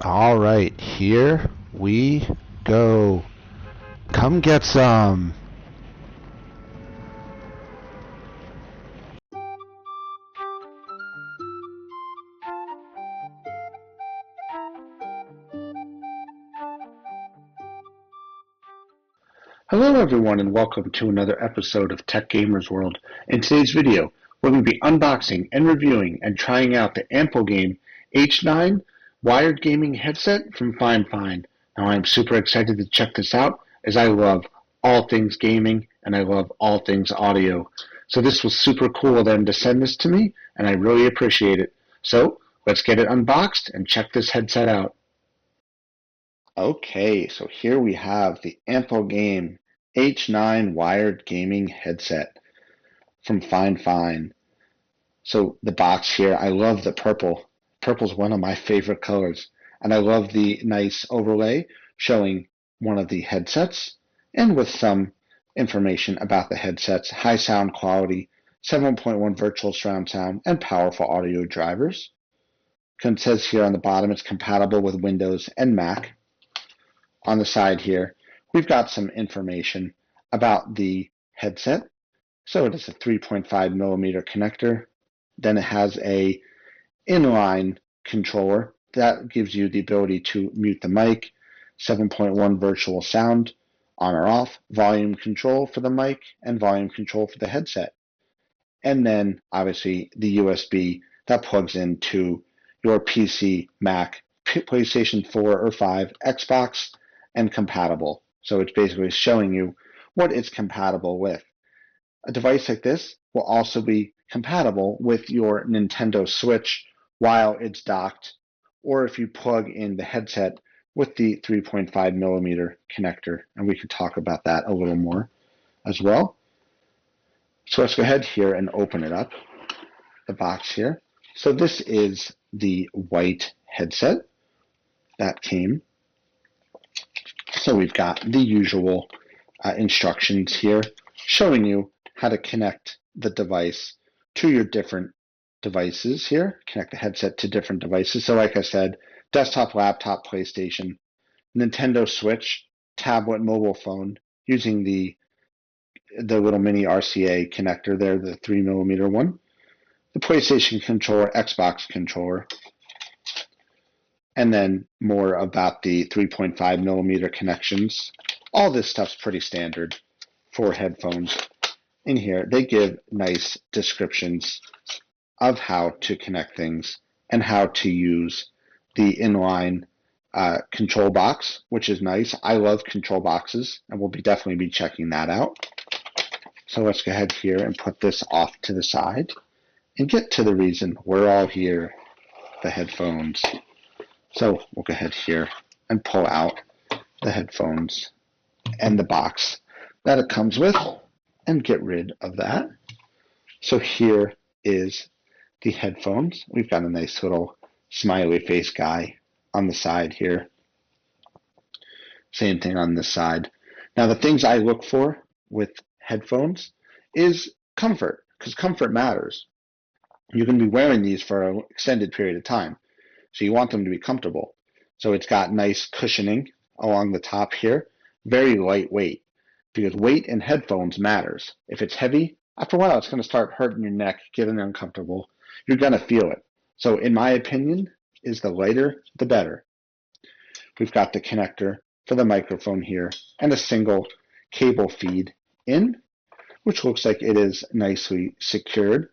All right, here we go. Come get some. Hello everyone and welcome to another episode of Tech Gamers World. In today's video, we're going to be unboxing and reviewing and trying out the AmpliGame H9 wired gaming headset from Fifine. Now I'm super excited to check this out as I love all things gaming and I love all things audio. So this was super cool of them to send this to me and I really appreciate it. So let's get it unboxed and check this headset out. Okay, so here we have the AmpliGame H9 wired gaming headset from Fifine. So the box here, I love the purple. Purple's one of my favorite colors. And I love the nice overlay showing one of the headsets and with some information about the headsets, high sound quality, 7.1 virtual surround sound, and powerful audio drivers. It says here on the bottom it's compatible with Windows and Mac. On the side here, we've got some information about the headset. So it is a 3.5 millimeter connector. Then it has a inline controller that gives you the ability to mute the mic, 7.1 virtual sound on or off, volume control for the mic, and volume control for the headset. And then obviously the USB that plugs into your PC, Mac, PlayStation 4 or 5, Xbox, and compatible. So it's basically showing you what it's compatible with. A device like this will also be compatible with your Nintendo Switch while it's docked, or if you plug in the headset with the 3.5 millimeter connector, and we can talk about that a little more as well. So let's go ahead here and open it up, the box here. So this is the white headset that came. So we've got the usual instructions here showing you how to connect the device to your different devices here, connect the headset to different devices. So like I said, desktop, laptop, PlayStation, Nintendo Switch, tablet, mobile phone, using the little mini RCA connector there, the 3 millimeter one, the PlayStation controller, Xbox controller, and then more about the 3.5 millimeter connections. All this stuff's pretty standard for headphones. In here, they give nice descriptions of how to connect things and how to use the inline control box, which is nice. I love control boxes, and we'll definitely be checking that out. So let's go ahead here and put this off to the side and get to the reason we're all here, the headphones. So we'll go ahead here and pull out the headphones and the box that it comes with and get rid of that. So here is the headphones. We've got a nice little smiley face guy on the side here. Same thing on this side. Now the things I look for with headphones is comfort, because comfort matters. You're going to be wearing these for an extended period of time. So you want them to be comfortable. So it's got nice cushioning along the top here, very lightweight, because weight in headphones matters. If it's heavy, after a while it's going to start hurting your neck, getting uncomfortable. You're going to feel it. So in my opinion, is the lighter, the better. We've got the connector for the microphone here and a single cable feed in, which looks like it is nicely secured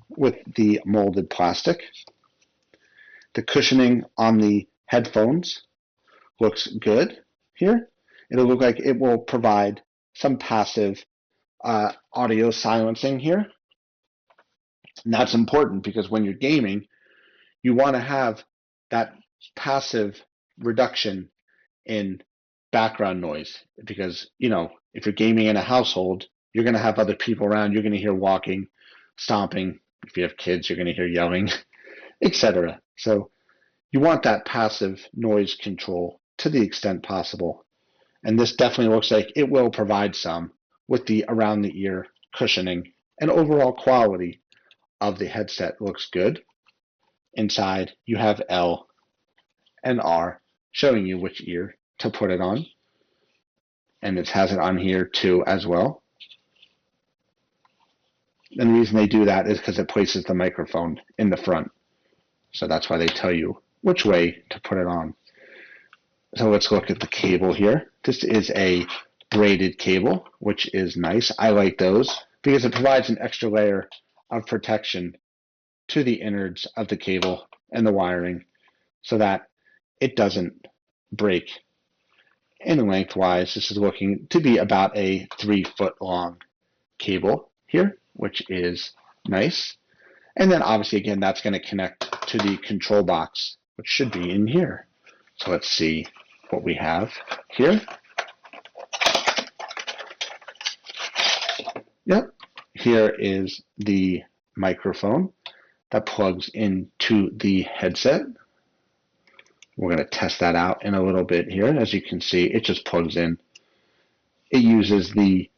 with the molded plastic. The cushioning on the headphones looks good here. It'll look like it will provide some passive audio silencing here. And that's important because when you're gaming, you want to have that passive reduction in background noise because, you know, if you're gaming in a household, you're going to have other people around. You're going to hear walking, stomping. If you have kids, you're going to hear yelling, etc. So you want that passive noise control to the extent possible. And this definitely looks like it will provide some with the around the ear cushioning, and overall quality of the headset looks good. Inside you have L and R, showing you which ear to put it on. And it has it on here too as well. And the reason they do that is because it places the microphone in the front. So that's why they tell you which way to put it on. So let's look at the cable here. This is a braided cable, which is nice. I like those because it provides an extra layer of protection to the innards of the cable and the wiring so that it doesn't break. And lengthwise, this is looking to be about a 3-foot long cable here, which is nice. And then obviously, again, that's going to connect to the control box, which should be in here. So let's see what we have here. Yep, here is the microphone that plugs into the headset. We're going to test that out in a little bit here. As you can see, it just plugs in. It uses the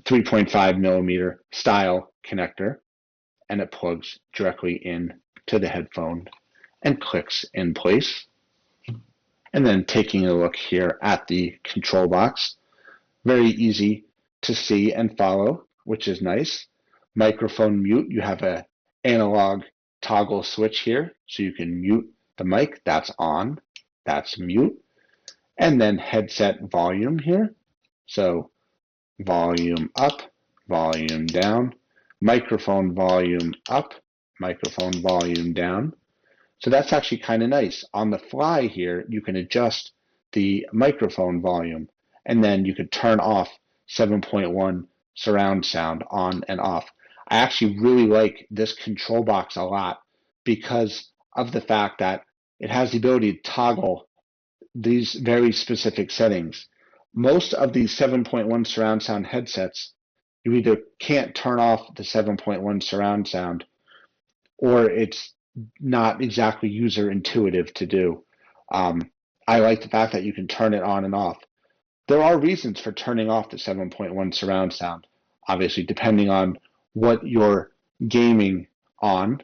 3.5 millimeter style connector, and it plugs directly in to the headphone and clicks in place. And then taking a look here at the control box, very easy to see and follow, which is nice. Microphone mute, you have an analog toggle switch here, so you can mute the mic. That's on, that's mute. And then headset volume here. So volume up, volume down, microphone volume up, microphone volume down. So that's actually kind of nice. On the fly here, you can adjust the microphone volume, and then you could turn off 7.1 surround sound on and off. I actually really like this control box a lot because of the fact that it has the ability to toggle these very specific settings. Most of these 7.1 surround sound headsets, you either can't turn off the 7.1 surround sound, or it's not exactly user intuitive to do. I like the fact that you can turn it on and off. There are reasons for turning off the 7.1 surround sound, obviously depending on what you're gaming on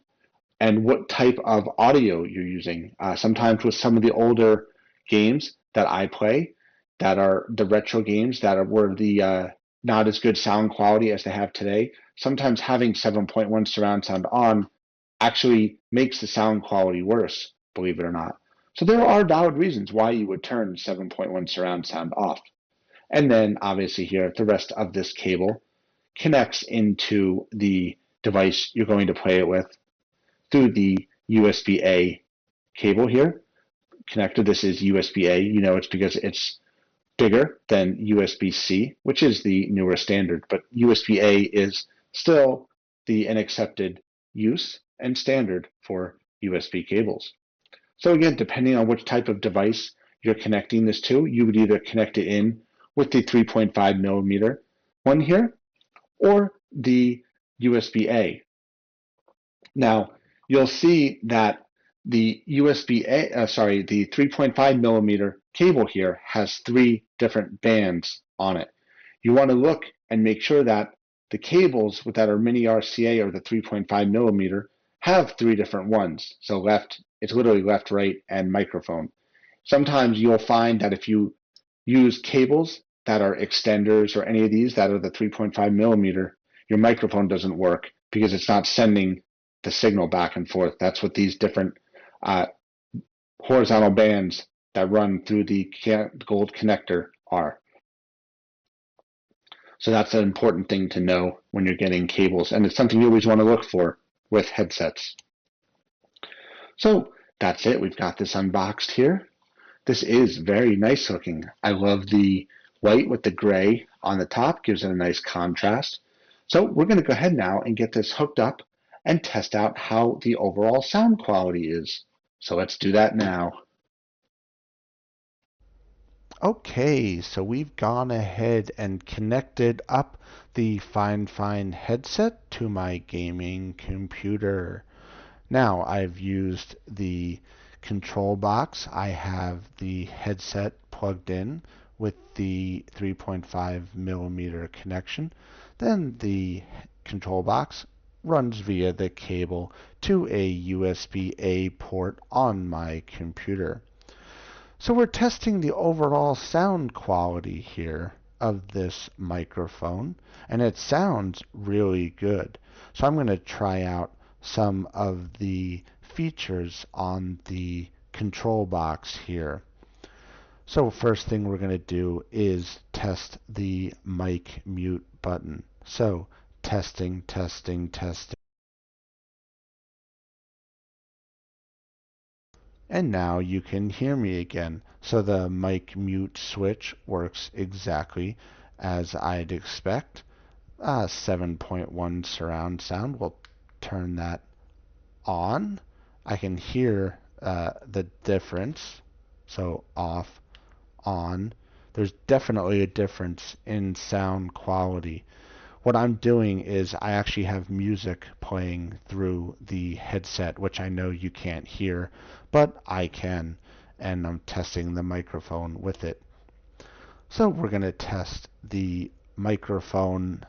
and what type of audio you're using. Sometimes with some of the older games that I play, that are the retro games were the not as good sound quality as they have today, sometimes having 7.1 surround sound on actually makes the sound quality worse, believe it or not. So there are valid reasons why you would turn 7.1 surround sound off. And then obviously here, the rest of this cable connects into the device you're going to play it with through the USB-A cable here. Connector, this is USB-A. You know it's because it's bigger than USB-C, which is the newer standard, but USB-A is still an accepted use and standard for USB cables. So again, depending on which type of device you're connecting this to, you would either connect it in with the 3.5 millimeter one here or the USB-A. Now, you'll see that the the 3.5 millimeter cable here has 3 different bands on it. You want to look and make sure that the cables that are mini RCA or the 3.5 millimeter have 3 different ones. So it's literally left, right, and microphone. Sometimes you'll find that if you use cables that are extenders or any of these that are the 3.5 millimeter, your microphone doesn't work because it's not sending the signal back and forth. That's what these different horizontal bands that run through the gold connector are. So that's an important thing to know when you're getting cables, and it's something you always want to look for with headsets. So that's it. We've got this unboxed here. This is very nice looking. I love the white with the gray on the top, gives it a nice contrast. So we're going to go ahead now and get this hooked up and test out how the overall sound quality is. So let's do that now. Okay, so we've gone ahead and connected up the Fifine headset to my gaming computer. Now I've used the control box. I have the headset plugged in with the 3.5 millimeter connection. Then the control box runs via the cable to a USB-A port on my computer. So we're testing the overall sound quality here of this microphone, and it sounds really good. So I'm going to try out some of the features on the control box here. So first thing we're going to do is test the mic mute button. So testing, testing, testing. And now you can hear me again. So the mic mute switch works exactly as I'd expect. 7.1 surround sound. We'll turn that on. I can hear the difference. So off, on. There's definitely a difference in sound quality. What I'm doing is I actually have music playing through the headset, which I know you can't hear, but I can, and I'm testing the microphone with it. So we're going to test the microphone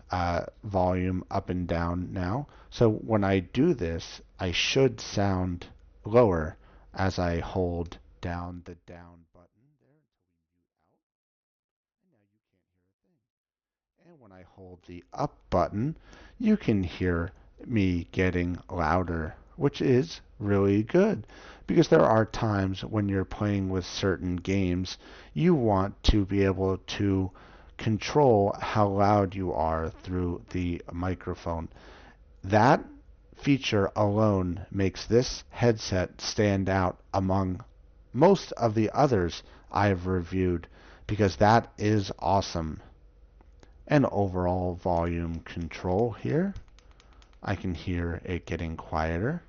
volume up and down now. So when I do this, I should sound lower as I hold down the down button there until we mute out. And now you can't hear a thing. And when I hold the up button, you can hear me getting louder, which is really good because there are times when you're playing with certain games, you want to be able to control how loud you are through the microphone. That feature alone makes this headset stand out among most of the others I've reviewed because that is awesome. And overall volume control here. I can hear it getting quieter,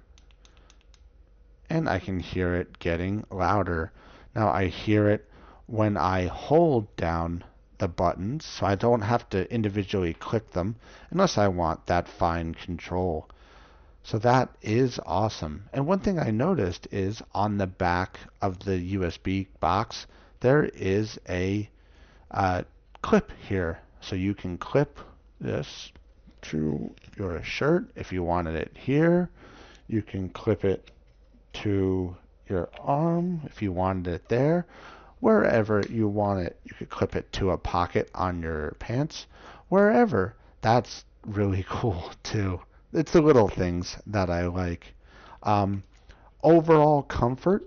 and I can hear it getting louder. Now I hear it when I hold down the buttons, so I don't have to individually click them unless I want that fine control. So that is awesome. And one thing I noticed is on the back of the USB box, there is a clip here. So you can clip this to your shirt if you wanted it here. You can clip it to your arm if you wanted it there. Wherever you want it, you could clip it to a pocket on your pants. Wherever. That's really cool too. It's the little things that I like. Overall comfort,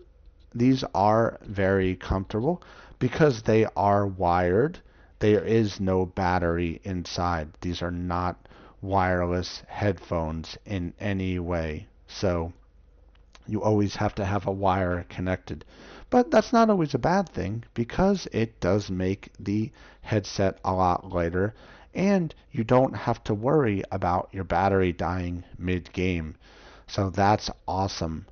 these are very comfortable because they are wired. There is no battery inside. These are not wireless headphones in any way. So you always have to have a wire connected. But that's not always a bad thing because it does make the headset a lot lighter and you don't have to worry about your battery dying mid-game. So that's awesome.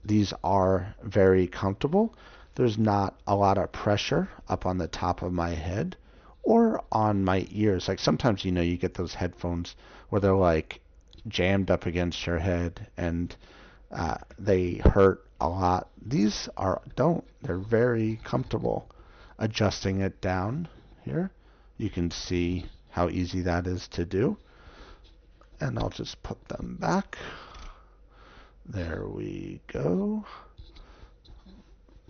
These are very comfortable. There's not a lot of pressure up on the top of my head or on my ears. Like sometimes, you get those headphones where they're like jammed up against your head and they hurt a lot. These don't. They're very comfortable. Adjusting it down here, you can see how easy that is to do. And I'll just put them back. There we go.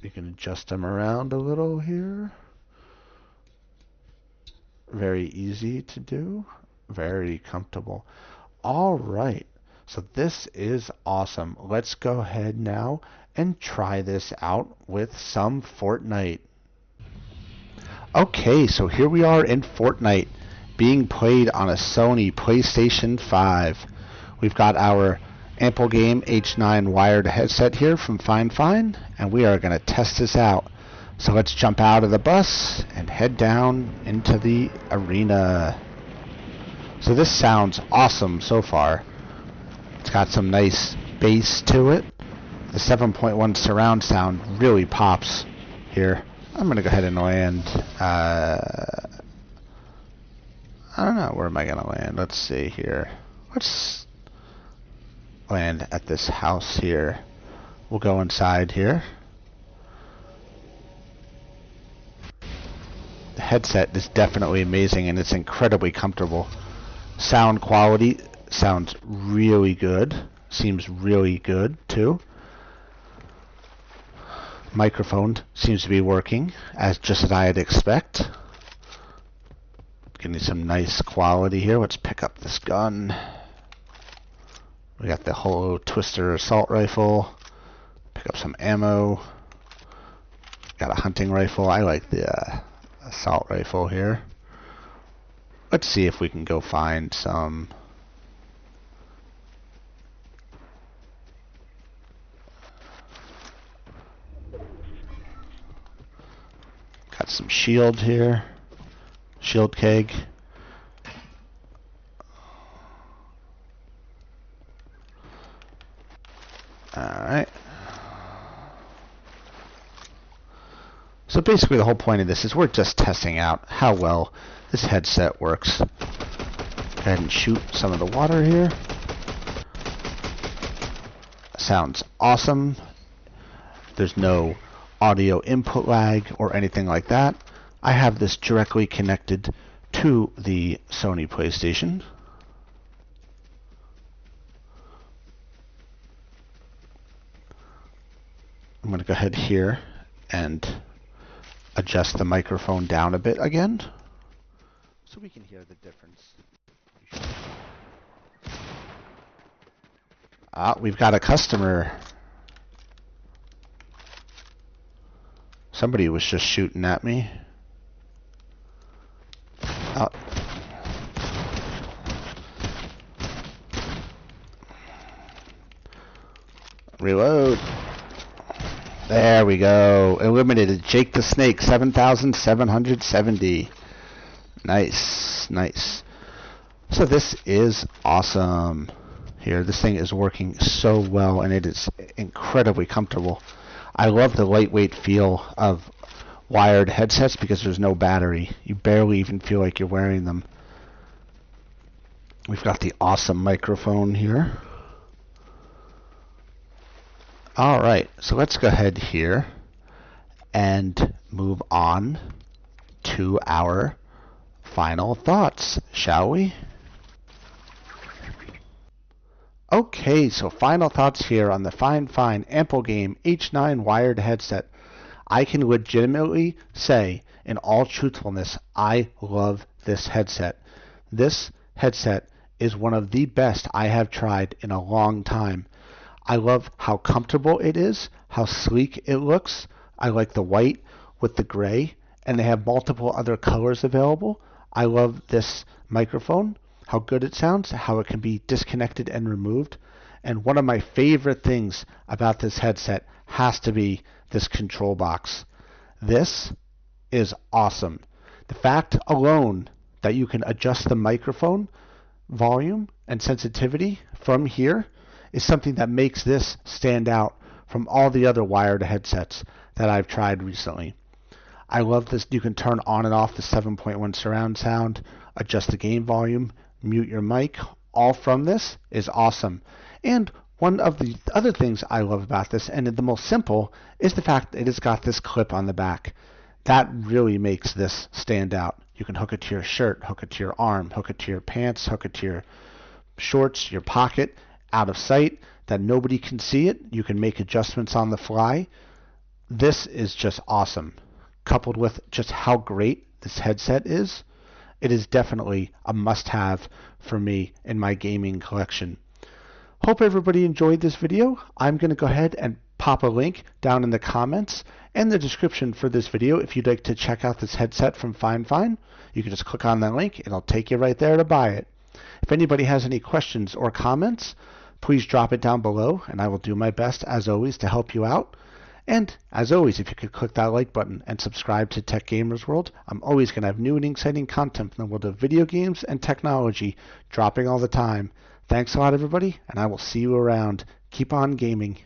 You can adjust them around a little here. Very easy to do. Very comfortable. All right. So this is awesome. Let's go ahead now and try this out with some Fortnite. Okay, so here we are in Fortnite being played on a Sony PlayStation 5. We've got our AmpliGame H9 wired headset here from Fifine, and we are going to test this out. So let's jump out of the bus and head down into the arena. So this sounds awesome so far. It's got some nice bass to it. The 7.1 surround sound really pops here. I'm going to go ahead and land. I don't know. Where am I going to land? Let's see here. Let's land at this house here. We'll go inside here. The headset is definitely amazing and it's incredibly comfortable. Sound quality sounds really good. Seems really good too. Microphone seems to be working just as I'd expect. Getting some nice quality here. Let's pick up this gun. We got the Holo Twister assault rifle. Pick up some ammo. Got a hunting rifle. I like the assault rifle here. Let's see if we can go find some. Got some shield here. Shield keg. Alright. So basically the whole point of this is we're just testing out how well this headset works. Go ahead and shoot some of the water here. Sounds awesome. There's no audio input lag or anything like that. I have this directly connected to the Sony PlayStation. I'm going to go ahead here and adjust the microphone down a bit again so we can hear the difference. We've got a customer. Somebody was just shooting at me. Reload. There we go. Eliminated Jake the Snake, 7,770. Nice, nice. So this is awesome. Here, this thing is working so well, and it is incredibly comfortable. I love the lightweight feel of wired headsets because there's no battery. You barely even feel like you're wearing them. We've got the awesome microphone here. Alright, so let's go ahead here and move on to our final thoughts, shall we? Okay, so final thoughts here on the Fifine AmpliGame H9 wired headset. I can legitimately say, in all truthfulness, I love this headset. This headset is one of the best I have tried in a long time. I love how comfortable it is, how sleek it looks. I like the white with the gray, and they have multiple other colors available. I love this microphone, how good it sounds, how it can be disconnected and removed. And one of my favorite things about this headset has to be this control box. This is awesome. The fact alone that you can adjust the microphone volume and sensitivity from here is something that makes this stand out from all the other wired headsets that I've tried recently. I love this. You can turn on and off the 7.1 surround sound, adjust the game volume, mute your mic, all from this is awesome. And one of the other things I love about this, and the most simple, is the fact that it's got this clip on the back. That really makes this stand out. You can hook it to your shirt, hook it to your arm, hook it to your pants, hook it to your shorts, your pocket, out of sight, that nobody can see it. You can make adjustments on the fly. This is just awesome. Coupled with just how great this headset is, it is definitely a must-have for me in my gaming collection. Hope everybody enjoyed this video. I'm going to go ahead and pop a link down in the comments and the description for this video. If you'd like to check out this headset from Fifine, you can just click on that link. It'll take you right there to buy it. If anybody has any questions or comments, please drop it down below, and I will do my best, as always, to help you out. And, as always, if you could click that like button and subscribe to Tech Gamers World, I'm always going to have new and exciting content from the world of video games and technology dropping all the time. Thanks a lot, everybody, and I will see you around. Keep on gaming.